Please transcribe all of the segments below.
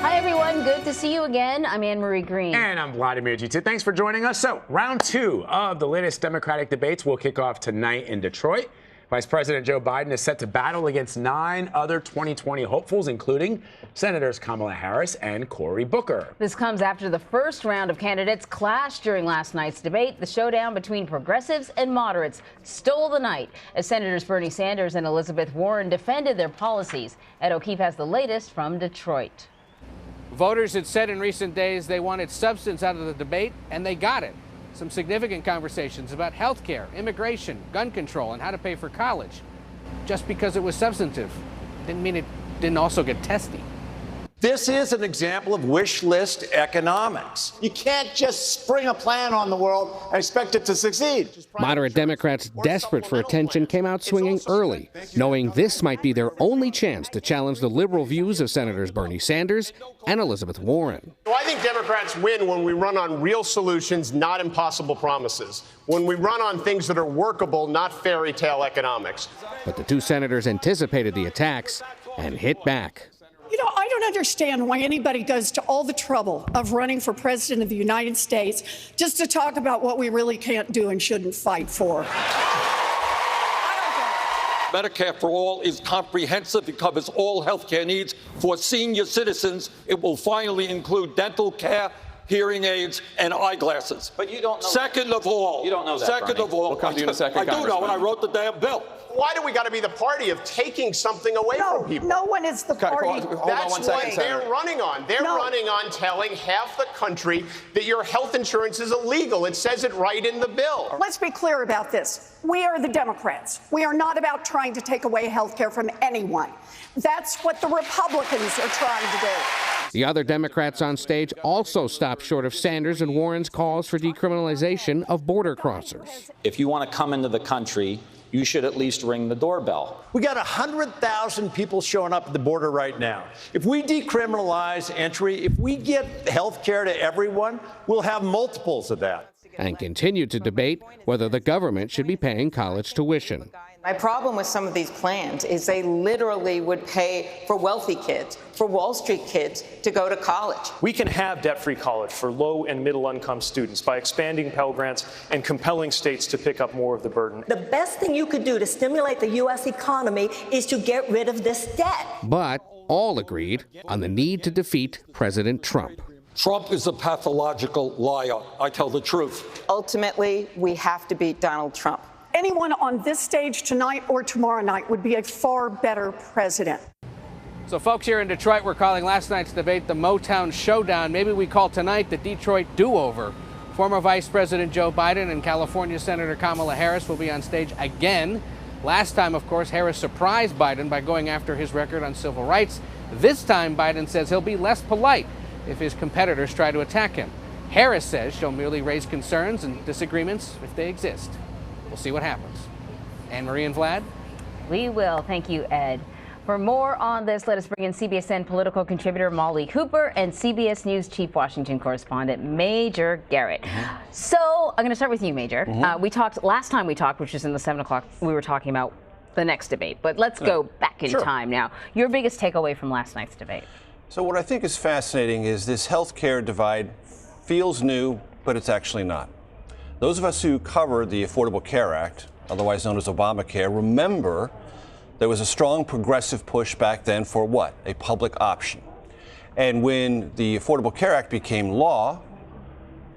Hi, everyone. Good to see you again. I'm Anne-Marie Green. And I'm Vladimir G2. Thanks for joining us. So, round two of the latest Democratic debates will kick off tonight in Detroit. Vice President Joe Biden is set to battle against 9 other 2020 hopefuls, including Senators Kamala Harris and Cory Booker. This comes after the first round of candidates clashed during last night's debate. The showdown between progressives and moderates stole the night as Senators Bernie Sanders and Elizabeth Warren defended their policies. Ed O'Keefe has the latest from Detroit. Voters had said in recent days they wanted substance out of the debate, and they got it. Some significant conversations about health care, immigration, gun control, and how to pay for college. Just because it was substantive didn't mean it didn't also get testy. This is an example of wish list economics. You can't just spring a plan on the world and expect it to succeed. Moderate Democrats desperate for attention came out swinging early, knowing this might be their only chance to challenge the liberal views of Senators Bernie Sanders and Elizabeth Warren. I think Democrats win when we run on real solutions, not impossible promises. When we run on things that are workable, not fairy tale economics. But the two senators anticipated the attacks and hit back. You know, I don't understand why anybody goes to all the trouble of running for president of the United States just to talk about what we really can't do and shouldn't fight for. Medicare for All is comprehensive. It covers all health care needs for senior citizens. It will finally include dental care, hearing aids, and eyeglasses. But you don't know. Second of all, you don't know that, second Bernie. of all, We'll come to you in a second, I do know, and I wrote the damn bill. Why do we got to be the party of taking something away from people? No one is the party. That's what they're running on. They're running on telling half the country that your health insurance is illegal. It says it right in the bill. Let's be clear about this. We are the Democrats. We are not about trying to take away health care from anyone. That's what the Republicans are trying to do. The other Democrats on stage also stopped short of Sanders and Warren's calls for decriminalization of border crossers. If you want to come into the country, you should at least ring the doorbell. We got 100,000 people showing up at the border right now. If we decriminalize entry, if we get health care to everyone, we'll have multiples of that. And continued to debate whether the government should be paying college tuition. My problem with some of these plans is they literally would pay for wealthy kids, for Wall Street kids to go to college. We can have debt-free college for low and middle-income students by expanding Pell Grants and compelling states to pick up more of the burden. The best thing you could do to stimulate the U.S. economy is to get rid of this debt. But all agreed on the need to defeat President Trump. Trump is a pathological liar. I tell the truth. Ultimately, we have to beat Donald Trump. Anyone on this stage tonight or tomorrow night would be a far better president. So folks here in Detroit, we're calling last night's debate the Motown Showdown. Maybe we call tonight the Detroit Do-Over. Former Vice President Joe Biden and California Senator Kamala Harris will be on stage again. Last time, of course, Harris surprised Biden by going after his record on civil rights. This time, Biden says he'll be less polite if his competitors try to attack him. Harris says she'll merely raise concerns and disagreements if they exist. We'll see what happens. Anne-Marie and Vlad? We will. Thank you, Ed. For more on this, let us bring in CBSN political contributor Molly Cooper and CBS News chief Washington correspondent Major Garrett. So I'm going to start with you, Major. Last time we talked, which was in the 7 o'clock, we were talking about the next debate. But let's go back in time now. Your biggest takeaway from last night's debate? So what I think is fascinating is this healthcare divide feels new, but it's actually not. Those of us who covered the Affordable Care Act, otherwise known as Obamacare, remember there was a strong progressive push back then for what? A public option. And when the Affordable Care Act became law,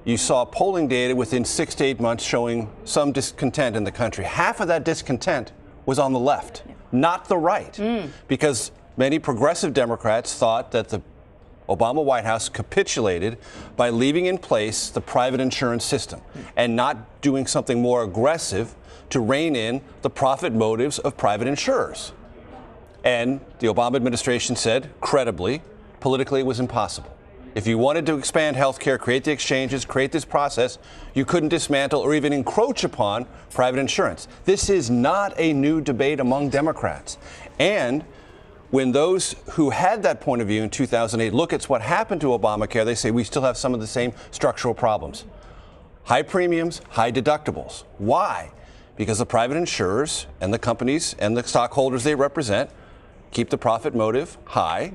you saw polling data within 6 to 8 months showing some discontent in the country. Half of that discontent was on the left, not the right, because many progressive Democrats thought that the Obama White House capitulated by leaving in place the private insurance system and not doing something more aggressive to rein in the profit motives of private insurers. And the Obama administration said, credibly, politically it was impossible. If you wanted to expand health care, create the exchanges, create this process, you couldn't dismantle or even encroach upon private insurance. This is not a new debate among Democrats. And when those who had that point of view in 2008 look at what happened to Obamacare, they say we still have some of the same structural problems. High premiums, high deductibles. Why? Because the private insurers and the companies and the stockholders they represent keep the profit motive high,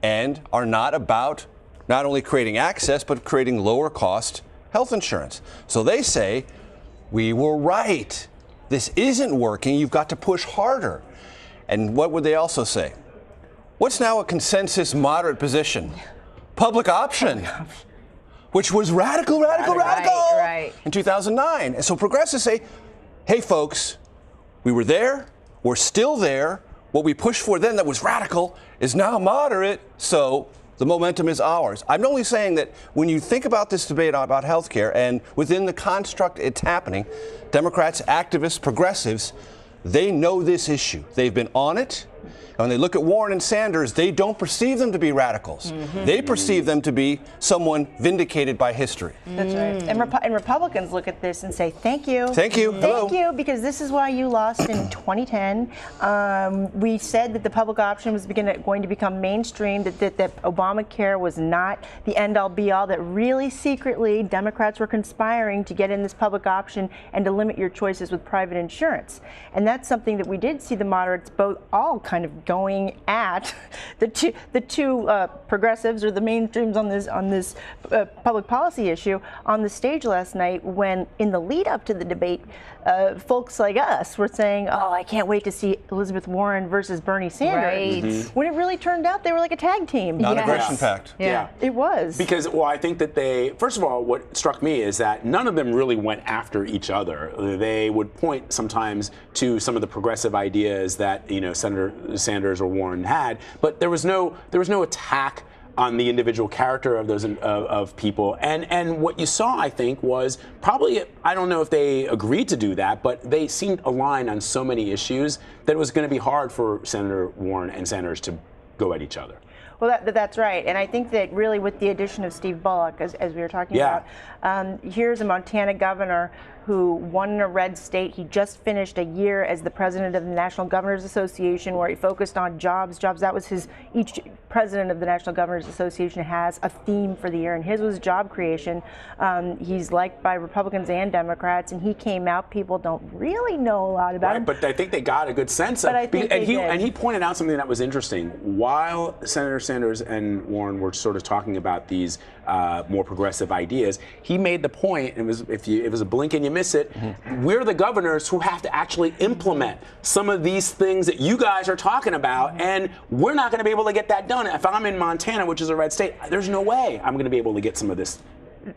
and are not about not only creating access, but creating lower cost health insurance. So they say, we were right. This isn't working. You've got to push harder. And what would they also say? What's now a consensus moderate position? Public option, which was radical in 2009. And so progressives say, hey, folks, we were there. We're still there. What we pushed for then that was radical is now moderate. So the momentum is ours. I'm only saying that when you think about this debate about health care and within the construct it's happening, Democrats, activists, progressives, they know this issue. They've been on it. When they look at Warren and Sanders, they don't perceive them to be radicals. They perceive them to be someone vindicated by history. That's right. And Republicans look at this and say, thank you. Thank you. Thank you, because this is why you lost in 2010. We said that the public option was going to become mainstream, that Obamacare was not the end-all, be-all, that really secretly Democrats were conspiring to get in this public option and to limit your choices with private insurance. And that's something that we did see the moderates both all kind of going at the two progressives or the mainstreams on this public policy issue on the stage last night, when in the lead up to the debate, folks like us were saying, oh, I can't wait to see Elizabeth Warren versus Bernie Sanders. When it really turned out they were like a tag team. Non-aggression pact. Yeah. It was. Because, well, I think that first of all, what struck me is that none of them really went after each other. They would point sometimes to some of the progressive ideas that, Senator Sanders or Warren had, but there was no attack on the individual character of those of people. And what you saw, I think, was probably, I don't know if they agreed to do that, but they seemed aligned on so many issues that it was going to be hard for Senator Warren and Sanders to go at each other. Well, that's right. And I think that really with the addition of Steve Bullock, as we were talking about, here's a Montana governor who won in a red state. He just finished a year as the president of the National Governors Association, where he focused on jobs. That was each president of the National Governors Association has a theme for the year, and his was job creation. He's liked by Republicans and Democrats, and he came out. People don't really know a lot about him. But I think they got a good sense of it. And he pointed out something that was interesting. While Senator Sanders and Warren were sort of talking about these more progressive ideas, he made the point, it was a blink and you miss it, we're the governors who have to actually implement some of these things that you guys are talking about, and we're not going to be able to get that done. If I'm in Montana, which is a red state, there's no way I'm going to be able to get some of this.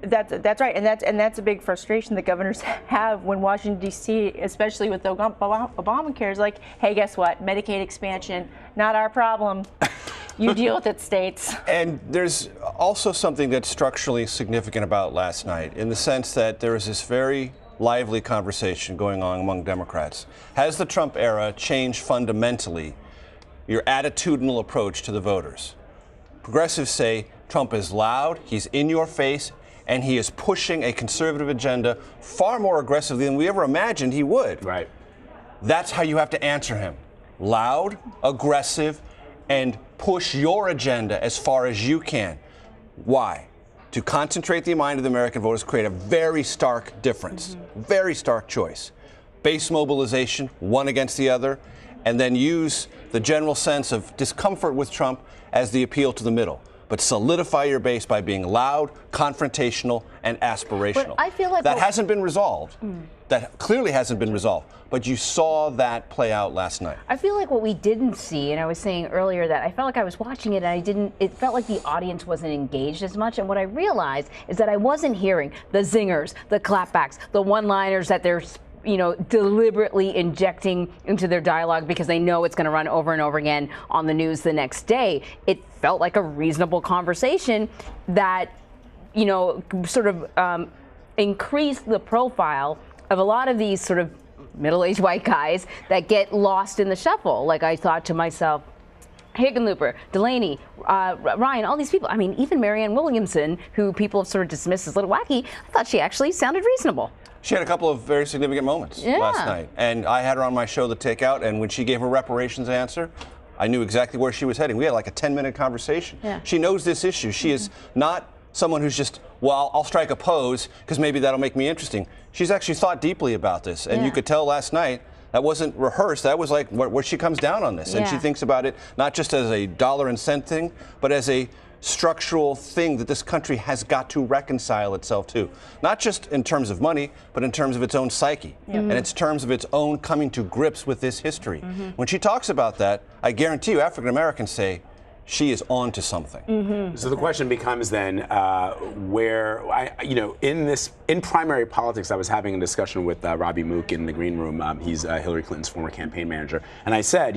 That's right, and that's a big frustration that governors have when Washington D.C., especially with Obamacare, is like, hey, guess what? Medicaid expansion, not our problem. You deal with it, states. And there's also something that's structurally significant about last night, in the sense that there was this very lively conversation going on among Democrats. Has the Trump era changed fundamentally your attitudinal approach to the voters? Progressives say Trump is loud, he's in your face, and he is pushing a conservative agenda far more aggressively than we ever imagined he would. Right. That's how you have to answer him. Loud, aggressive, and push your agenda as far as you can. Why? To concentrate the mind of the American voters, create a very stark difference, very stark choice. Base mobilization, one against the other, and then use the general sense of discomfort with Trump as the appeal to the middle. But solidify your base by being loud, confrontational, and aspirational. But I feel like that hasn't been resolved. That clearly hasn't been resolved. But you saw that play out last night. I feel like what we didn't see, and I was saying earlier that I felt like I was watching it and it felt like the audience wasn't engaged as much. And what I realized is that I wasn't hearing the zingers, the clapbacks, the one-liners that they're deliberately injecting into their dialogue because they know it's going to run over and over again on the news the next day. It felt like a reasonable conversation that, sort of increased the profile of a lot of these sort of middle-aged white guys that get lost in the shuffle. Like, I thought to myself, Hickenlooper, Delaney, Ryan, all these people. I mean, even Marianne Williamson, who people have sort of dismissed as a little wacky, I thought she actually sounded reasonable. She had a couple of very significant moments last night. And I had her on my show, The Takeout, and when she gave her reparations answer, I knew exactly where she was heading. We had like a 10-minute conversation. She knows this issue. She is not someone who's just, well, I'll strike a pose because maybe that'll make me interesting. She's actually thought deeply about this. And you could tell last night That wasn't rehearsed. That was like where she comes down on this. And she thinks about it not just as a dollar and cent thing, but as a structural thing that this country has got to reconcile itself to. Not just in terms of money, but in terms of its own psyche and in terms of its own coming to grips with this history. When she talks about that, I guarantee you African Americans say, she is on to something. So the question becomes then, in primary politics, I was having a discussion with Robbie Mook in the green room. He's Hillary Clinton's former campaign manager. And I said,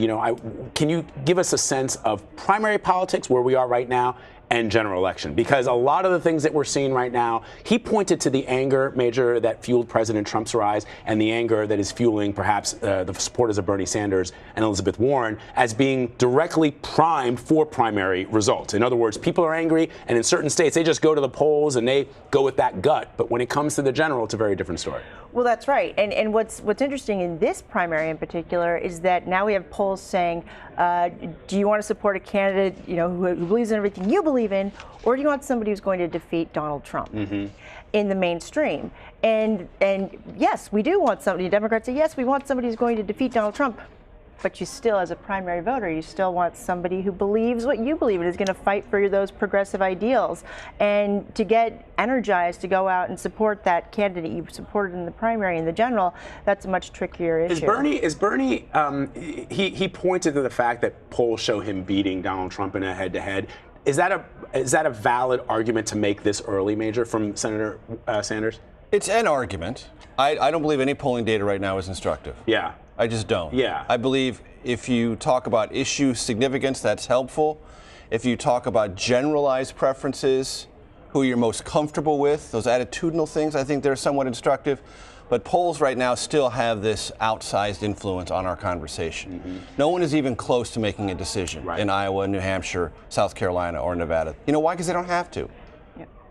can you give us a sense of primary politics, where we are right now, and general election? Because a lot of the things that we're seeing right now, he pointed to the anger, Major, that fueled President Trump's rise, and the anger that is fueling perhaps the supporters of Bernie Sanders and Elizabeth Warren as being directly primed for primary results. In other words, people are angry, and in certain states, they just go to the polls and they go with that gut. But when it comes to the general, it's a very different story. Well, that's right. And what's interesting in this primary in particular is that now we have polls saying, do you want to support a candidate, who believes in everything you believe in, or do you want somebody who's going to defeat Donald Trump in the mainstream? And yes, we do want somebody. Democrats say, yes, we want somebody who's going to defeat Donald Trump. But you still, as a primary voter, you still want somebody who believes what you believe and is going to fight for those progressive ideals. And to get energized to go out and support that candidate you supported in the primary and the general, that's a much trickier issue. Is Bernie, he pointed to the fact that polls show him beating Donald Trump in a head-to-head. Is that a valid argument to make this early, Major, from Senator Sanders? It's an argument. I don't believe any polling data right now is instructive. Yeah. I just don't. Yeah. I believe if you talk about issue significance, that's helpful. If you talk about generalized preferences, who you're most comfortable with, those attitudinal things, I think they're somewhat instructive. But polls right now still have this outsized influence on our conversation. No one is even close to making a decision in Iowa, New Hampshire, South Carolina, or Nevada. You know why? Because they don't have to.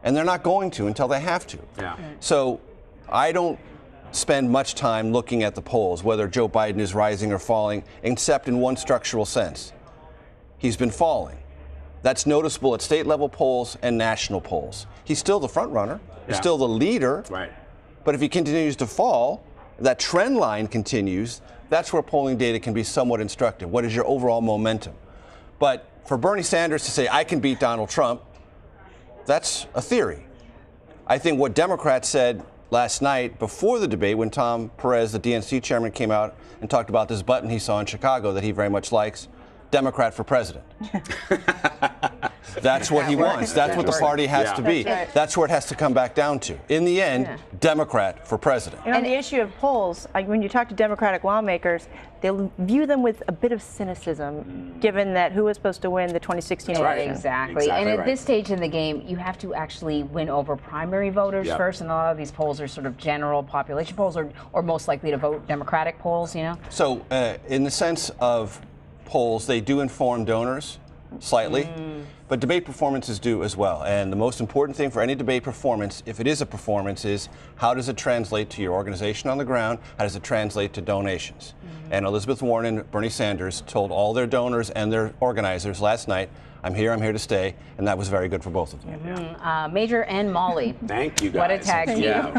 And they're not going to until they have to. So I don't spend much time looking at the polls, whether Joe Biden is rising or falling, except in one structural sense. He's been falling. That's noticeable at state level polls and national polls. He's still the front runner. He's still the leader. But if he continues to fall, that trend line continues, that's where polling data can be somewhat instructive. What is your overall momentum? But for Bernie Sanders to say, I can beat Donald Trump, that's a theory. I think what Democrats said last night before the debate, when Tom Perez, the DNC chairman, came out and talked about this button he saw in Chicago that he very much likes, Democrat for president. That's what he wants. That's what the party has to be. That's where it has to come back down to. In the end, Democrat for president. And on the issue of polls, when you talk to Democratic lawmakers, they'll view them with a bit of cynicism, given that who was supposed to win the 2016 election. Exactly. And at this stage in the game, you have to actually win over primary voters first, and a lot of these polls are sort of general population polls, or most likely to vote Democratic polls, So in the sense of polls, they do inform donors slightly, but debate performances do as well. And the most important thing for any debate performance, if it is a performance, is how does it translate to your organization on the ground? How does it translate to donations? And Elizabeth Warren and Bernie Sanders told all their donors and their organizers last night, I'm here to stay, and that was very good for both of them. Major and Molly. Thank you, guys. What a tag team.